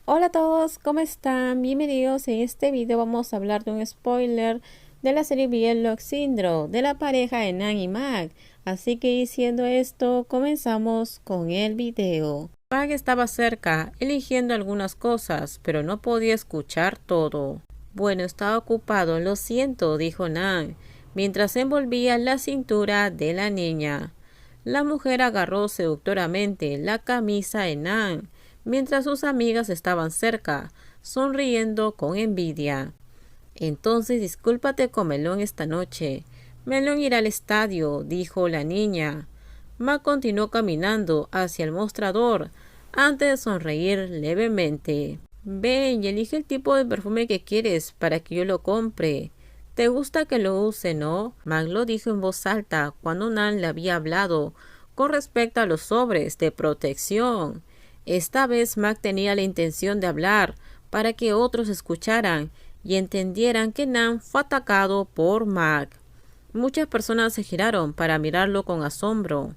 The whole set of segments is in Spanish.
Hola a todos, ¿cómo están? Bienvenidos. En este video vamos a hablar de un spoiler de la serie Bielo Syndrome de la pareja de Nan y Mag. Así que diciendo esto, comenzamos con el video. Mag estaba cerca, eligiendo algunas cosas, pero no podía escuchar todo. Bueno, estaba ocupado, lo siento, dijo Nan, mientras envolvía la cintura de la niña. La mujer agarró seductoramente la camisa de Nan, mientras sus amigas estaban cerca, sonriendo con envidia. Entonces discúlpate con Melón esta noche. Melón irá al estadio, dijo la niña. Ma continuó caminando hacia el mostrador, antes de sonreír levemente. Ven y elige el tipo de perfume que quieres para que yo lo compre. ¿Te gusta que lo use, no? Mag lo dijo en voz alta cuando Nan le había hablado con respecto a los sobres de protección. Esta vez Mag tenía la intención de hablar para que otros escucharan y entendieran que Nan fue atacado por Mag. Muchas personas se giraron para mirarlo con asombro.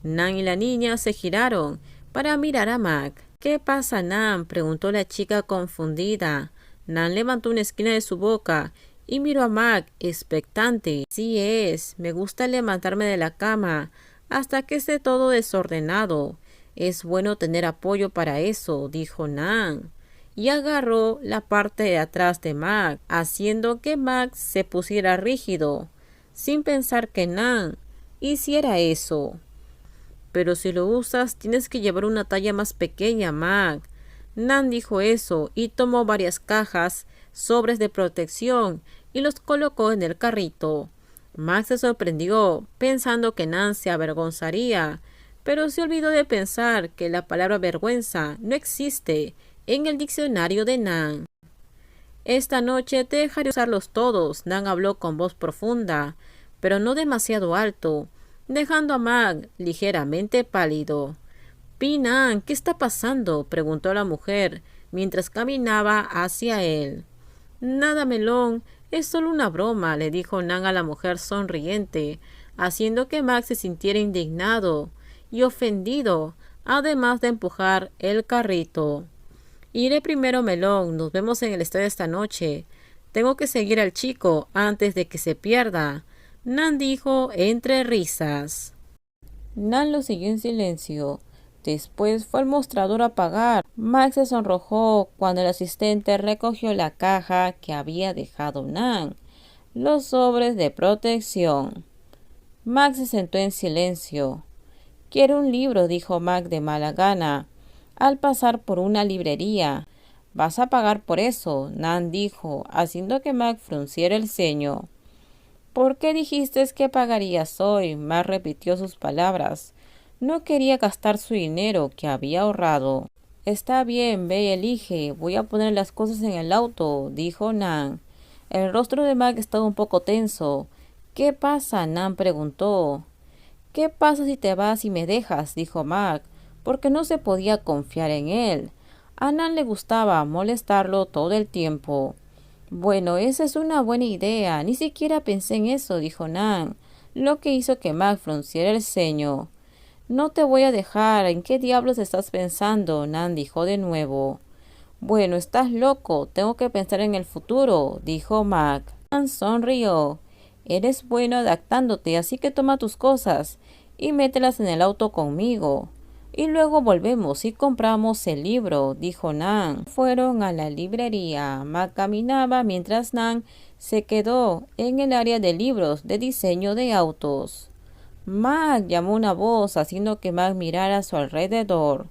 Nan y la niña se giraron para mirar a Mag. ¿Qué pasa, Nan?, preguntó la chica confundida. Nan levantó una esquina de su boca y miró a Mag, expectante. Sí es, me gusta levantarme de la cama hasta que esté todo desordenado. Es bueno tener apoyo para eso, dijo Nan. Y agarró la parte de atrás de Mag, haciendo que Mag se pusiera rígido, sin pensar que Nan hiciera eso. Pero si lo usas, tienes que llevar una talla más pequeña, Mag. Nan dijo eso y tomó varias cajas, sobres de protección, y los colocó en el carrito. Mag se sorprendió, pensando que Nan se avergonzaría, pero se olvidó de pensar que la palabra vergüenza no existe en el diccionario de Nan. Esta noche te dejaré usarlos todos, Nan habló con voz profunda, pero no demasiado alto, dejando a Mag ligeramente pálido. Nan, ¿qué está pasando?, preguntó la mujer, mientras caminaba hacia él. Nada, Melón, es solo una broma, le dijo Nan a la mujer sonriente, haciendo que Mag se sintiera indignado y ofendido, además de empujar el carrito. Iré primero, Melón. Nos vemos en el estadio esta noche. Tengo que seguir al chico antes de que se pierda, Nan dijo entre risas. Nan lo siguió en silencio. Después fue al mostrador a pagar. Max se sonrojó cuando el asistente recogió la caja que había dejado Nan, los sobres de protección. Max se sentó en silencio. Quiero un libro, dijo Mac de mala gana, al pasar por una librería. Vas a pagar por eso, Nan dijo, haciendo que Mac frunciera el ceño. ¿Por qué dijiste que pagarías hoy? Mac repitió sus palabras. No quería gastar su dinero que había ahorrado. Está bien, ve y elige. Voy a poner las cosas en el auto, dijo Nan. El rostro de Mac estaba un poco tenso. ¿Qué pasa?, Nan preguntó. ¿Qué pasa si te vas y me dejas?, dijo Mac, porque no se podía confiar en él. A Nan le gustaba molestarlo todo el tiempo. Bueno, esa es una buena idea. Ni siquiera pensé en eso, dijo Nan, lo que hizo que Mac frunciera el ceño. No te voy a dejar. ¿En qué diablos estás pensando?, Nan dijo de nuevo. Bueno, estás loco. Tengo que pensar en el futuro, dijo Mac. Nan sonrió. Eres bueno adaptándote, así que toma tus cosas y mételas en el auto conmigo. Y luego volvemos y compramos el libro, dijo Nan. Fueron a la librería. Mac caminaba mientras Nan se quedó en el área de libros de diseño de autos. Mac, llamó una voz, haciendo que Mac mirara a su alrededor.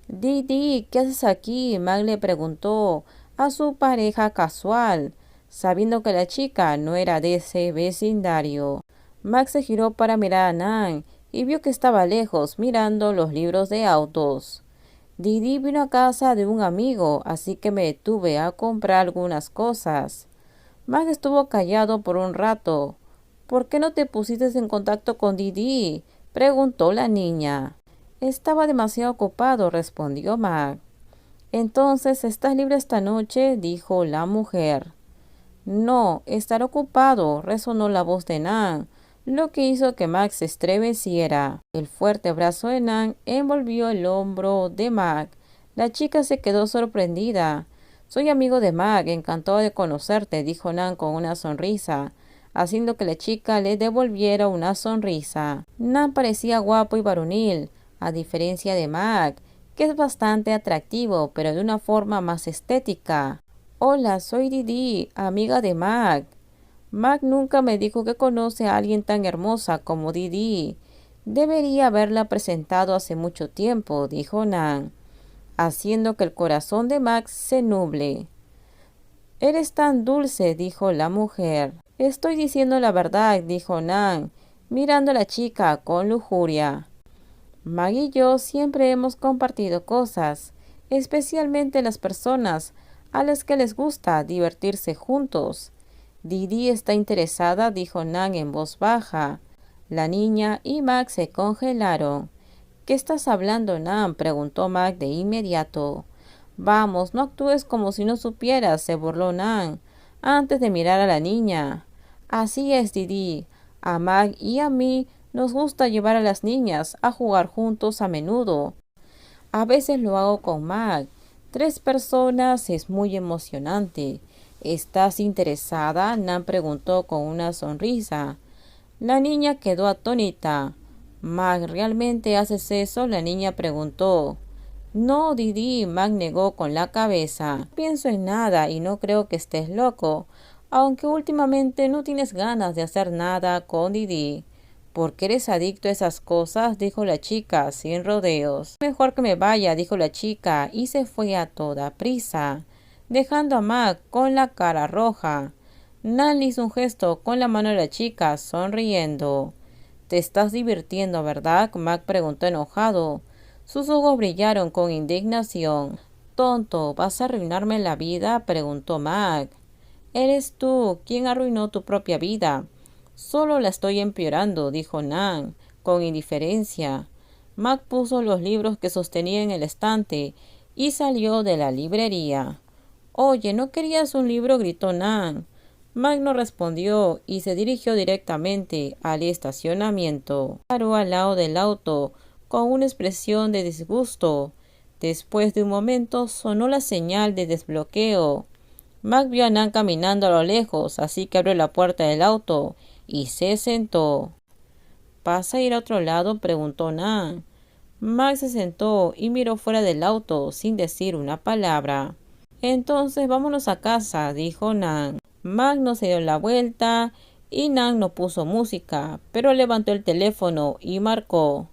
Didi, ¿qué haces aquí?, Mac le preguntó a su pareja casual, sabiendo que la chica no era de ese vecindario. Mac se giró para mirar a Nan y vio que estaba lejos mirando los libros de autos. Didi vino a casa de un amigo, así que me detuve a comprar algunas cosas. Mac estuvo callado por un rato. ¿Por qué no te pusiste en contacto con Didi?, preguntó la niña. Estaba demasiado ocupado, respondió Mac. Entonces, ¿estás libre esta noche?, dijo la mujer. No, estaré ocupado, resonó la voz de Nan, lo que hizo que Mac se estremeciera. El fuerte brazo de Nan envolvió el hombro de Mac, La chica se quedó sorprendida. Soy amigo de Mag, encantado de conocerte, dijo Nan con una sonrisa, haciendo que la chica le devolviera una sonrisa. Nan parecía guapo y varonil, a diferencia de Mag, que es bastante atractivo, pero de una forma más estética. Hola, soy Didi, amiga de Mag. Mag nunca me dijo que conoce a alguien tan hermosa como Didi. Debería haberla presentado hace mucho tiempo, dijo Nan, haciendo que el corazón de Mag se nuble. Eres tan dulce, dijo la mujer. Estoy diciendo la verdad, dijo Nan, mirando a la chica con lujuria. Mag y yo siempre hemos compartido cosas, especialmente las personas a las que les gusta divertirse juntos. Didi está interesada, dijo Nan en voz baja. La niña y Mag se congelaron. ¿Qué estás hablando, Nan?, preguntó Mag de inmediato. Vamos, no actúes como si no supieras, se burló Nan, antes de mirar a la niña. Así es, Didi. A Mag y a mí nos gusta llevar a las niñas a jugar juntos a menudo. A veces lo hago con Mag. 3 personas es muy emocionante. ¿Estás interesada?, Nan preguntó con una sonrisa. La niña quedó atónita. Mag, ¿realmente haces eso?, la niña preguntó. No, Didi, Mag negó con la cabeza. No pienso en nada y no creo que estés loco, aunque últimamente no tienes ganas de hacer nada con Didi. ¿Por qué eres adicto a esas cosas?, dijo la chica, sin rodeos. Mejor que me vaya, dijo la chica, y se fue a toda prisa, dejando a Mag con la cara roja. Nan hizo un gesto con la mano de la chica, sonriendo. «Te estás divirtiendo, ¿verdad?», Mag preguntó enojado. Sus ojos brillaron con indignación. «Tonto, ¿vas a arruinarme la vida?», preguntó Mag. «Eres tú quien arruinó tu propia vida. Solo la estoy empeorando», dijo Nan, con indiferencia. Mag puso los libros que sostenía en el estante y salió de la librería. «Oye, ¿no querías un libro?», gritó Nan. Mag no respondió y se dirigió directamente al estacionamiento. Paró al lado del auto con una expresión de disgusto. Después de un momento sonó la señal de desbloqueo. Mag vio a Nan caminando a lo lejos, así que abrió la puerta del auto y se sentó. ¿Vas a ir a otro lado?, preguntó Nan. Mag se sentó y miró fuera del auto sin decir una palabra. «Entonces vámonos a casa», dijo Nan. Mag no se dio la vuelta y Nan no puso música, pero levantó el teléfono y marcó.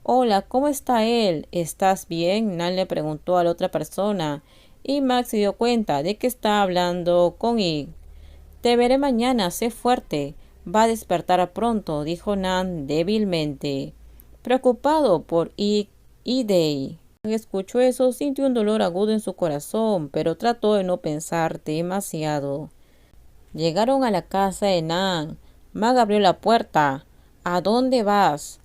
«Hola, ¿cómo está él? ¿Estás bien?», Nan le preguntó a la otra persona, y Mag se dio cuenta de que estaba hablando con Ig. «Te veré mañana, sé fuerte. Va a despertar pronto», dijo Nan débilmente, preocupado por Ig y Day. Mag escuchó eso, sintió un dolor agudo en su corazón, pero trató de no pensar demasiado. Llegaron a la casa de Nan. Mag abrió la puerta. «¿A dónde vas?».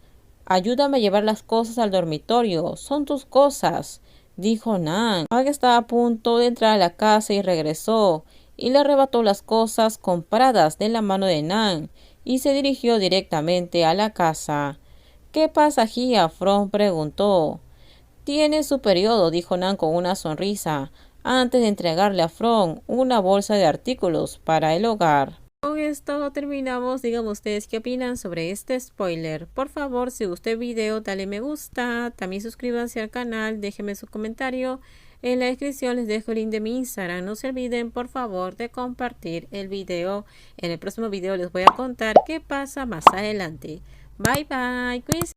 «Ayúdame a llevar las cosas al dormitorio. Son tus cosas», dijo Nan. Mag estaba a punto de entrar a la casa y regresó, y le arrebató las cosas compradas de la mano de Nan, y se dirigió directamente a la casa. «¿Qué pasa, Gia?», From preguntó. «Tiene su periodo», dijo Nan con una sonrisa, antes de entregarle a From una bolsa de artículos para el hogar. Con esto terminamos. Díganme ustedes qué opinan sobre este spoiler. Por favor, si gustó el video, dale me gusta. También suscríbanse al canal, déjenme su comentario. En la descripción les dejo el link de mi Instagram. No se olviden, por favor, de compartir el video. En el próximo video les voy a contar qué pasa más adelante. Bye bye. Cuídense.